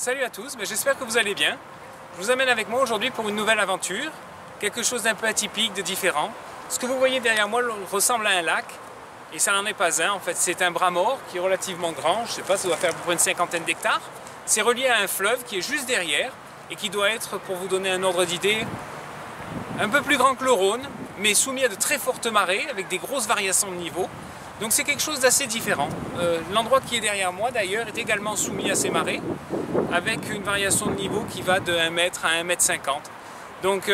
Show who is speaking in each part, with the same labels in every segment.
Speaker 1: Salut à tous, j'espère que vous allez bien. Je vous amène avec moi aujourd'hui pour une nouvelle aventure, quelque chose d'un peu atypique, de différent. Ce que vous voyez derrière moi ressemble à un lac, et ça n'en est pas un. En fait, c'est un bras mort qui est relativement grand, je ne sais pas, ça doit faire à peu près une cinquantaine d'hectares. C'est relié à un fleuve qui est juste derrière, et qui doit être, pour vous donner un ordre d'idée, un peu plus grand que le Rhône, mais soumis à de très fortes marées, avec des grosses variations de niveau. Donc c'est quelque chose d'assez différent. L'endroit qui est derrière moi d'ailleurs est également soumis à ces marées, avec une variation de niveau qui va de 1 mètre à 1 mètre 50. Donc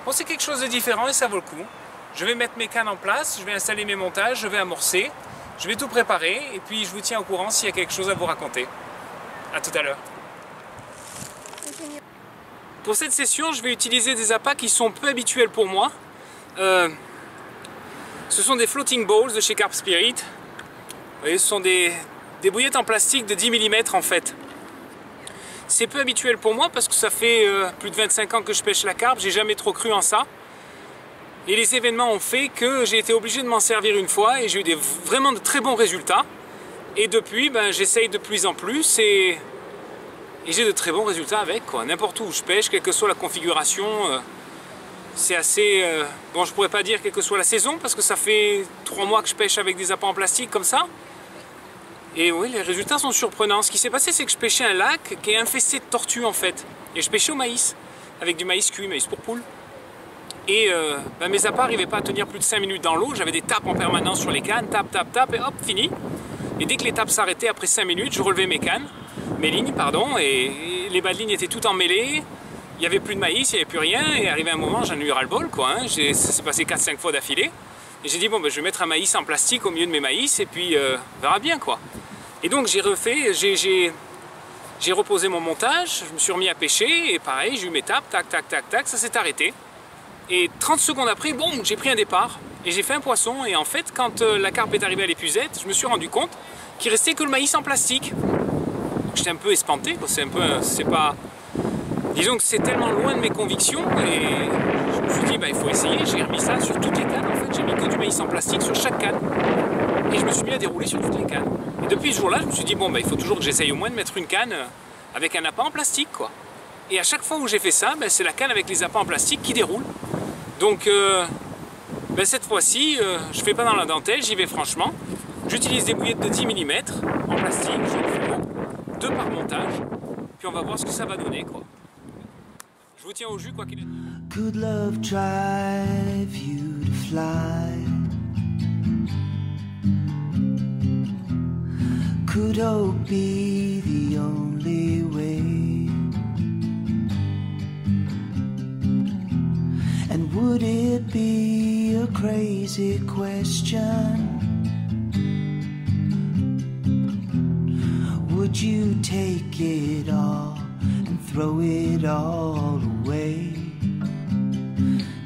Speaker 1: bon, c'est quelque chose de différent et ça vaut le coup. Je vais mettre mes cannes en place, je vais installer mes montages, je vais amorcer, je vais tout préparer et puis je vous tiens au courant s'il y a quelque chose à vous raconter. A tout à l'heure. Pour cette session, je vais utiliser des appâts qui sont peu habituels pour moi. Ce sont des floating balls de chez Carp Spirit. Vous voyez, ce sont des bouillettes en plastique de 10 mm en fait. C'est peu habituel pour moi parce que ça fait plus de 25 ans que je pêche la carpe, j'ai jamais trop cru en ça. Et les événements ont fait que j'ai été obligé de m'en servir une fois et j'ai eu vraiment de très bons résultats. Et depuis, j'essaye de plus en plus et j'ai de très bons résultats avec, quoi. N'importe où je pêche, quelle que soit la configuration. C'est assez... bon, je pourrais pas dire quelle que soit la saison, parce que ça fait 3 mois que je pêche avec des appâts en plastique comme ça. Et oui, les résultats sont surprenants. Ce qui s'est passé, c'est que je pêchais un lac qui est infesté de tortues, en fait. Et je pêchais au maïs, avec du maïs cuit, maïs pour poule. Et mes appâts n'arrivaient pas à tenir plus de 5 minutes dans l'eau. J'avais des tapes en permanence sur les cannes, tape, et hop, fini. Et dès que les tapes s'arrêtaient, après 5 minutes, je relevais mes lignes, pardon, et les bas de ligne étaient tout emmêlés. Il n'y avait plus de maïs, il n'y avait plus rien, et arrivé un moment, j'en ai eu ras-le-bol, quoi. Hein. Ça s'est passé 4-5 fois d'affilée. Et j'ai dit, bon, je vais mettre un maïs en plastique au milieu de mes maïs, et puis on verra bien, quoi. Et donc j'ai reposé mon montage, je me suis remis à pêcher, et pareil, j'ai eu mes tapes, tac, ça s'est arrêté. Et 30 secondes après, bon, j'ai pris un départ, et j'ai fait un poisson, et en fait, quand la carpe est arrivée à l'épuisette, je me suis rendu compte qu'il restait que le maïs en plastique. J'étais un peu espanté, quoi. C'est pas... Disons que c'est tellement loin de mes convictions et je me suis dit il faut essayer, j'ai remis ça sur toutes les cannes en fait, j'ai mis que du maïs en plastique sur chaque canne et je me suis mis à dérouler sur toutes les cannes. Et depuis ce jour-là, je me suis dit bon il faut toujours que j'essaye au moins de mettre une canne avec un appât en plastique quoi. Et à chaque fois où j'ai fait ça, c'est la canne avec les appâts en plastique qui déroule. Donc cette fois-ci, je fais pas dans la dentelle, j'y vais franchement. J'utilise des bouillettes de 10 mm en plastique, j'ai le frigo, 2 par montage, puis on va voir ce que ça va donner quoi. Je vous tiens au jus quoi qu'il ait.
Speaker 2: Could love drive you to fly? Could hope be the only way? And would it be a crazy question? Would you take it all? Throw it all away.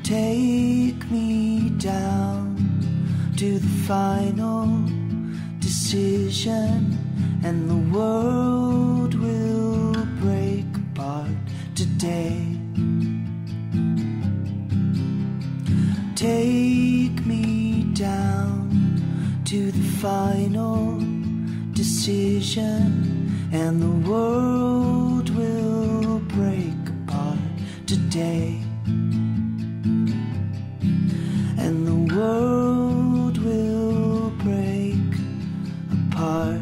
Speaker 2: Take me down to the final decision, and the world will break apart today. Take me down to the final decision, and the world will break apart today. And the world will break apart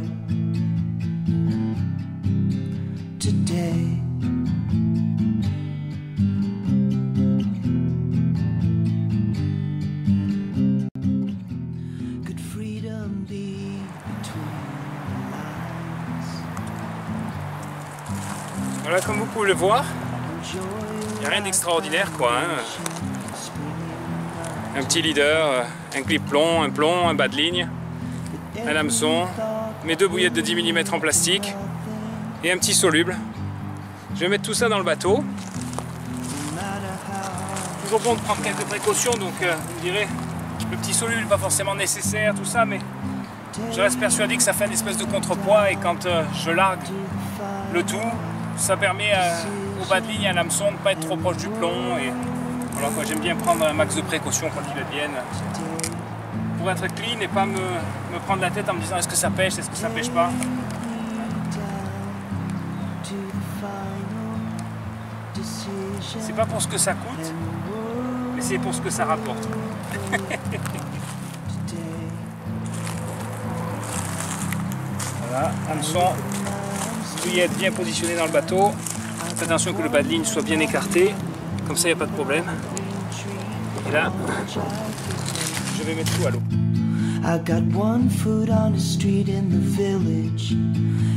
Speaker 2: today. Could freedom be between the lines?
Speaker 1: Voilà, comme vous pouvez le voir, il n'y a rien d'extraordinaire quoi. Hein. Un petit leader, un clip plomb, un bas de ligne, un hameçon, mes 2 bouillettes de 10 mm en plastique et un petit soluble. Je vais mettre tout ça dans le bateau. Toujours bon de prendre quelques précautions, donc vous direz, le petit soluble pas forcément nécessaire, tout ça, mais je reste persuadé que ça fait une espèce de contrepoids et quand je largue le tout, ça permet au bas de ligne à l'hameçon de ne pas être trop proche du plomb. Et voilà quoi, j'aime bien prendre un max de précautions quand il advienne pour être clean et pas me prendre la tête en me disant est-ce que ça pêche, est-ce que ça pêche pas. C'est pas pour ce que ça coûte, mais c'est pour ce que ça rapporte. Voilà, hameçon, douillette bien positionnée dans le bateau. Faites attention que le bas de ligne soit bien écarté, comme ça il n'y a pas de problème. Et là, je vais mettre tout à l'eau.
Speaker 2: I got one foot on the street in the village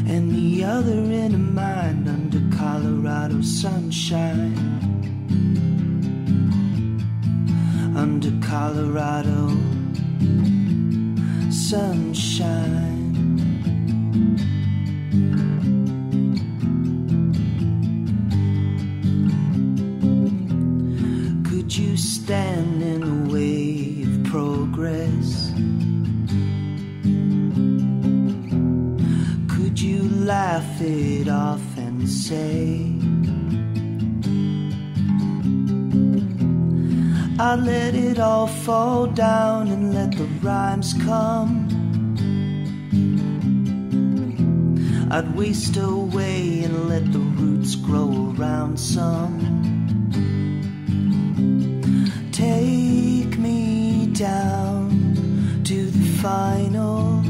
Speaker 2: and the other in a mine under Colorado sunshine. Under Colorado sunshine. Could you stand in the way of progress? Could you laugh it off and say, I'd let it all fall down and let the rhymes come. I'd waste away and let the roots grow around some. Take me down to the final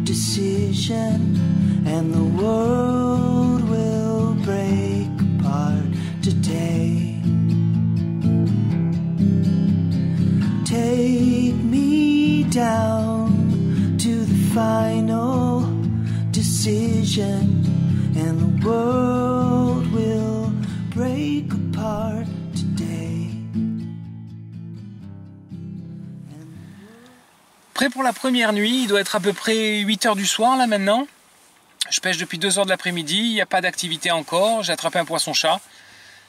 Speaker 2: decision, and the world will break apart today. Take me down to the final decision, and the world will break apart today.
Speaker 1: Prêt pour la première nuit, il doit être à peu près 8 h du soir là maintenant. Je pêche depuis 2 h de l'après-midi, il n'y a pas d'activité encore, j'ai attrapé un poisson-chat.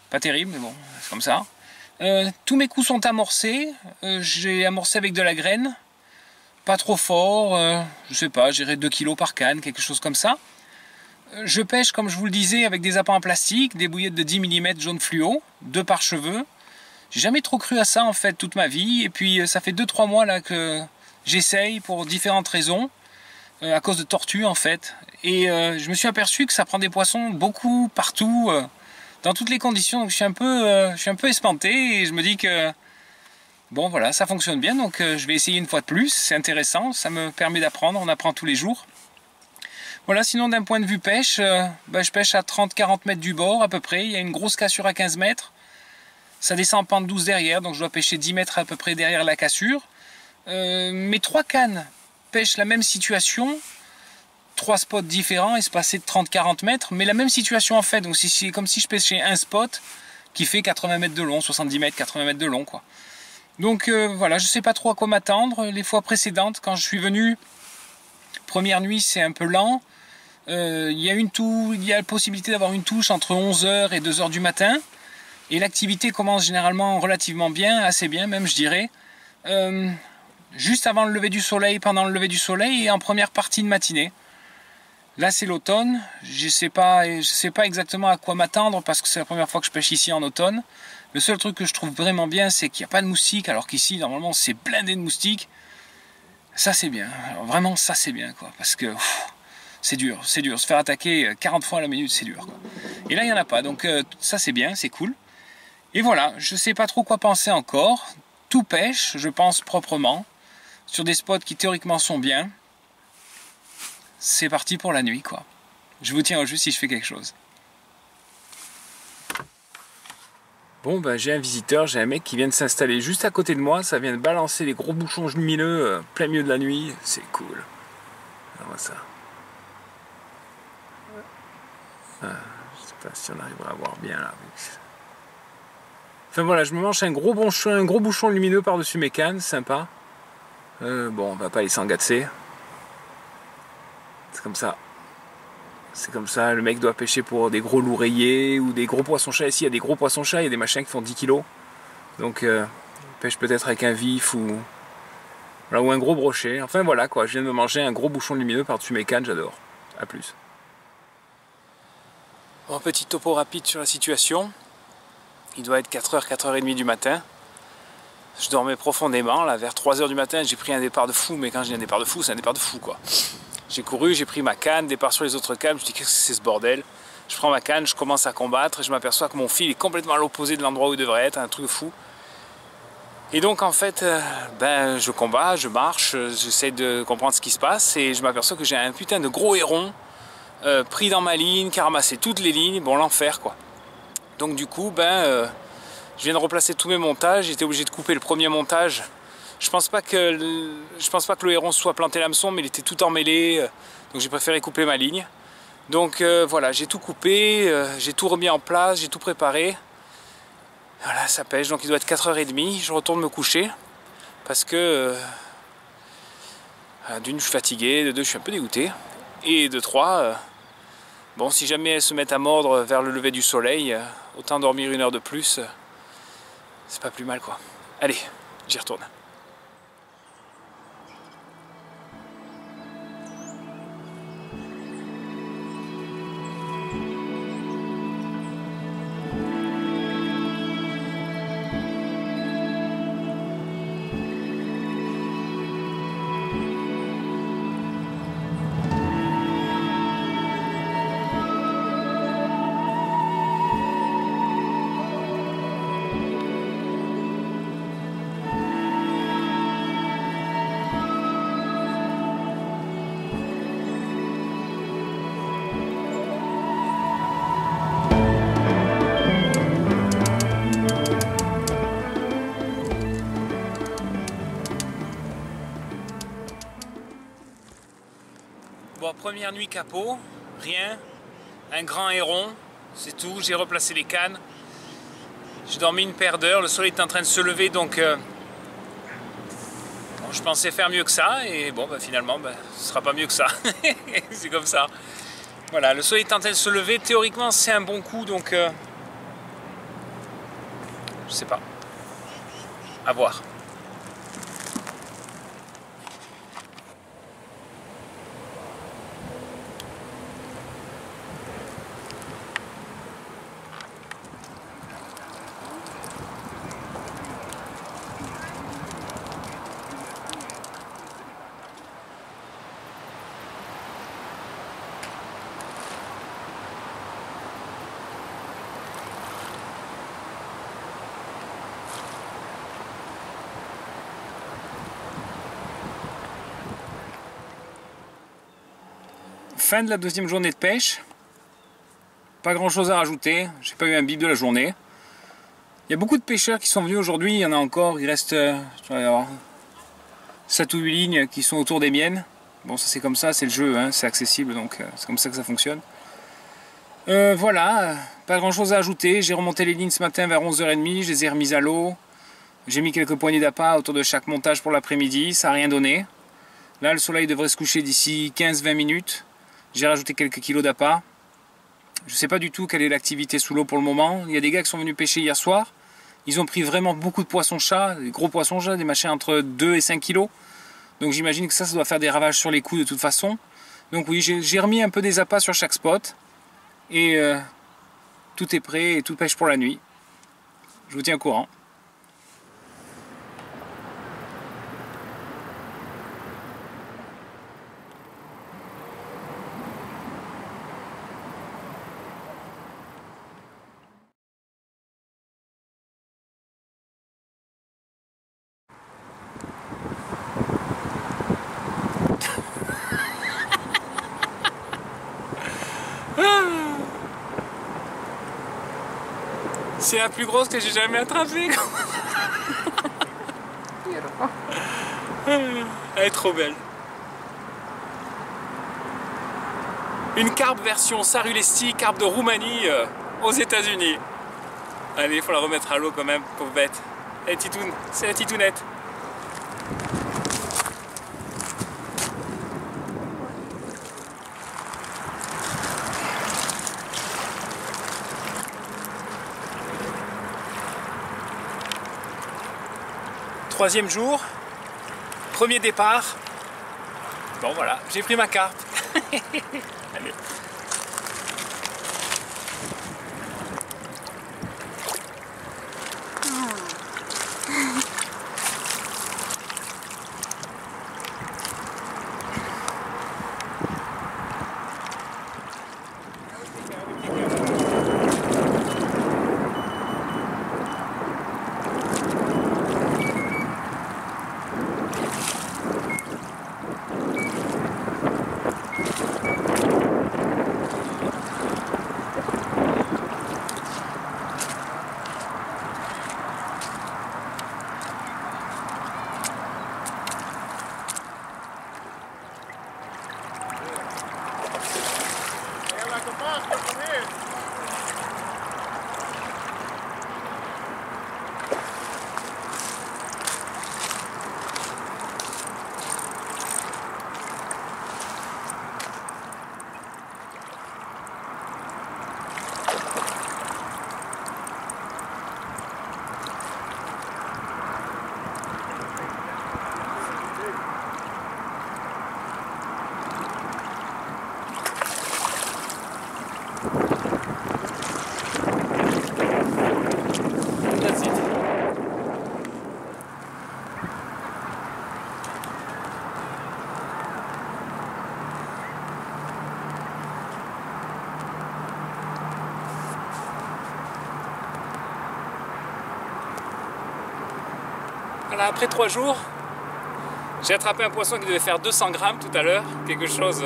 Speaker 1: Pas terrible, mais bon, c'est comme ça. Tous mes coups sont amorcés, j'ai amorcé avec de la graine, pas trop fort, je sais pas, j'irai 2 kg par canne, quelque chose comme ça. Je pêche, comme je vous le disais, avec des appâts en plastique, des bouillettes de 10 mm jaune fluo, 2 par cheveux. J'ai jamais trop cru à ça en fait toute ma vie, et puis ça fait 2-3 mois là que j'essaye pour différentes raisons, à cause de tortues en fait. Et je me suis aperçu que ça prend des poissons beaucoup, partout, dans toutes les conditions. Donc je suis un peu espanté et je me dis que bon voilà, ça fonctionne bien. Donc je vais essayer une fois de plus, c'est intéressant, ça me permet d'apprendre, on apprend tous les jours. Voilà, sinon d'un point de vue pêche, je pêche à 30-40 mètres du bord à peu près. Il y a une grosse cassure à 15 mètres. Ça descend en pente douce derrière, donc je dois pêcher 10 mètres à peu près derrière la cassure. Mes 3 cannes pêchent la même situation, 3 spots différents, espacés de 30-40 mètres, mais la même situation en fait. Donc c'est comme si je pêchais un spot qui fait 80 mètres de long, 70 mètres, 80 mètres de long quoi. Donc voilà, je sais pas trop à quoi m'attendre. Les fois précédentes, quand je suis venu, première nuit c'est un peu lent. Il y a la possibilité d'avoir une touche entre 11 h et 2 h du matin. Et l'activité commence généralement relativement bien, assez bien même je dirais. Juste avant le lever du soleil, pendant le lever du soleil et en première partie de matinée. Là c'est l'automne, je sais pas exactement à quoi m'attendre parce que c'est la première fois que je pêche ici en automne. Le seul truc que je trouve vraiment bien c'est qu'il n'y a pas de moustiques alors qu'ici normalement c'est blindé de moustiques. Ça c'est bien, alors, vraiment ça c'est bien quoi, parce que c'est dur, se faire attaquer 40 fois à la minute c'est dur quoi. Et là il n'y en a pas, donc ça c'est bien, c'est cool. Et voilà, je sais pas trop quoi penser encore, tout pêche, je pense proprement, sur des spots qui théoriquement sont bien. C'est parti pour la nuit quoi. Je vous tiens au jus si je fais quelque chose. Bon j'ai un visiteur, j'ai un mec qui vient de s'installer juste à côté de moi, ça vient de balancer des gros bouchons lumineux plein milieu de la nuit, c'est cool. Alors ça. Je sais pas si on arrivera à voir bien là. Enfin voilà, je me mange un gros bouchon lumineux par-dessus mes cannes, sympa. Bon, on va pas les s'engatser. C'est comme ça. C'est comme ça, le mec doit pêcher pour des gros loups rayés ou des gros poissons-chats. Ici, il y a des gros poissons-chats, il y a des machins qui font 10 kg. Donc, il pêche peut-être avec un vif ou un gros brochet. Enfin voilà quoi, je viens de me manger un gros bouchon lumineux par-dessus mes cannes, j'adore. A plus. Bon, petit topo rapide sur la situation. Il doit être 4 h, 4 h 30 du matin. Je dormais profondément, là, vers 3 h du matin, j'ai pris un départ de fou, mais quand je dis un départ de fou, c'est un départ de fou, quoi. J'ai couru, j'ai pris ma canne, départ sur les autres cannes, je me dis qu'est-ce que c'est ce bordel? Je prends ma canne, je commence à combattre et je m'aperçois que mon fil est complètement à l'opposé de l'endroit où il devrait être, un truc de fou. Et donc en fait, je combats, je marche, j'essaie de comprendre ce qui se passe et je m'aperçois que j'ai un putain de gros héron pris dans ma ligne, qui a ramassé toutes les lignes, bon l'enfer quoi. Donc du coup, je viens de replacer tous mes montages, j'étais obligé de couper le premier montage. Je pense pas que le héron soit planté l'hameçon, mais il était tout emmêlé, donc j'ai préféré couper ma ligne. Donc voilà, j'ai tout coupé, j'ai tout remis en place, j'ai tout préparé. Voilà, ça pêche, donc il doit être 4h30, je retourne me coucher parce que d'une, je suis fatigué, de deux, je suis un peu dégoûté, et de trois, bon, si jamais elles se mettent à mordre vers le lever du soleil, autant dormir 1 heure de plus, c'est pas plus mal quoi. Allez, j'y retourne. Bon, première nuit capot, rien, un grand héron, c'est tout, j'ai replacé les cannes, j'ai dormi 1 paire d'heures, le soleil est en train de se lever donc bon, je pensais faire mieux que ça et bon finalement ce sera pas mieux que ça, c'est comme ça. Voilà, le soleil est en train de se lever, théoriquement c'est un bon coup donc je sais pas, à voir. Fin de la 2e journée de pêche. Pas grand chose à rajouter, j'ai pas eu un bip de la journée. Il y a beaucoup de pêcheurs qui sont venus aujourd'hui, il y en a encore, il reste 7 ou 8 lignes qui sont autour des miennes. Bon, ça c'est comme ça, c'est le jeu, hein, c'est accessible, donc c'est comme ça que ça fonctionne. Voilà, pas grand chose à ajouter, j'ai remonté les lignes ce matin vers 11h30, je les ai remises à l'eau. J'ai mis quelques poignées d'appât autour de chaque montage pour l'après-midi, ça n'a rien donné. Là, le soleil devrait se coucher d'ici 15-20 minutes. J'ai rajouté quelques kilos d'appât. Je ne sais pas du tout quelle est l'activité sous l'eau pour le moment. Il y a des gars qui sont venus pêcher hier soir. Ils ont pris vraiment beaucoup de poissons-chats, des gros poissons-chats, des machins entre 2 et 5 kilos. Donc j'imagine que ça doit faire des ravages sur les coups de toute façon. Donc oui, j'ai remis un peu des appâts sur chaque spot. Et tout est prêt et tout pêche pour la nuit. Je vous tiens au courant. C'est la plus grosse que j'ai jamais attrapée. Elle est trop belle. Une carpe version Sarulesti, carpe de Roumanie aux États-Unis. Allez, il faut la remettre à l'eau quand même, pauvre bête. Elle est titoune, c'est la titounette. Troisième jour, premier départ. Bon voilà, j'ai pris ma carpe. Allez. Voilà, après 3 jours, j'ai attrapé un poisson qui devait faire 200 grammes tout à l'heure, quelque chose.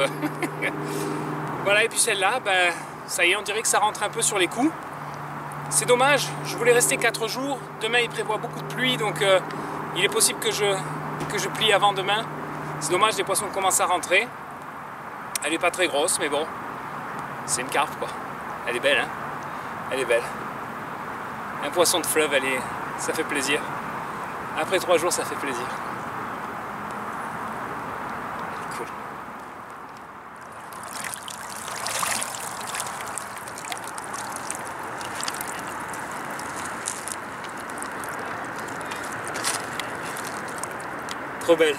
Speaker 1: Voilà, et puis celle-là, ben, ça y est, on dirait que ça rentre un peu sur les coups. C'est dommage, je voulais rester 4 jours. Demain, il prévoit beaucoup de pluie, donc il est possible que je plie avant demain. C'est dommage, les poissons commencent à rentrer. Elle n'est pas très grosse, mais bon, c'est une carpe, quoi. Elle est belle, hein? Elle est belle. Un poisson de fleuve, ça fait plaisir. Après 3 jours, ça fait plaisir. Cool. Trop belle.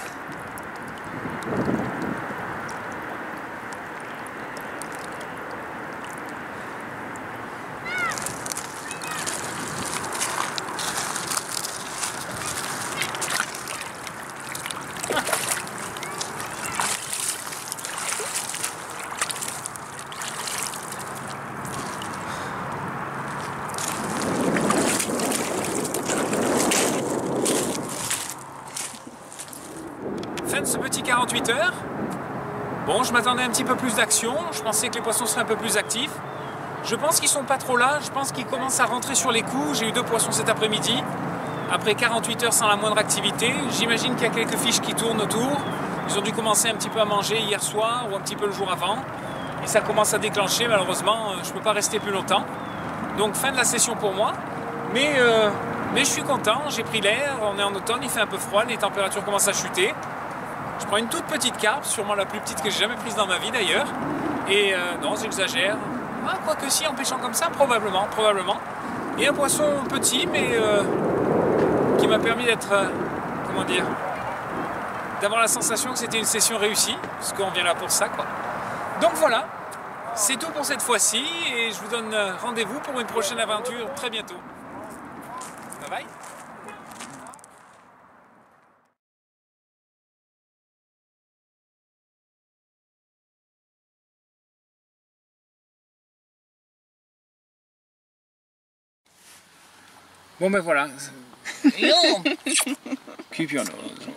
Speaker 1: Fin de ce petit 48 heures. Bon, je m'attendais à un petit peu plus d'action. Je pensais que les poissons seraient un peu plus actifs. Je pense qu'ils sont pas trop là. Je pense qu'ils commencent à rentrer sur les coups. J'ai eu 2 poissons cet après-midi. Après 48 heures sans la moindre activité. J'imagine qu'il y a quelques fiches qui tournent autour. Ils ont dû commencer un petit peu à manger hier soir ou un petit peu le jour avant. Et ça commence à déclencher. Malheureusement, je ne peux pas rester plus longtemps. Donc fin de la session pour moi. Mais je suis content. J'ai pris l'air. On est en automne. Il fait un peu froid. Les températures commencent à chuter. Je prends une toute petite carpe, sûrement la plus petite que j'ai jamais prise dans ma vie d'ailleurs. Et non, j'exagère. Ah, quoique si, en pêchant comme ça, probablement. Et un poisson petit, mais qui m'a permis d'être, comment dire, d'avoir la sensation que c'était une session réussie, parce qu'on vient là pour ça, quoi. Donc voilà, c'est tout pour cette fois-ci, et je vous donne rendez-vous pour une prochaine aventure très bientôt. Bye bye. Bon ben voilà. Keep your nose.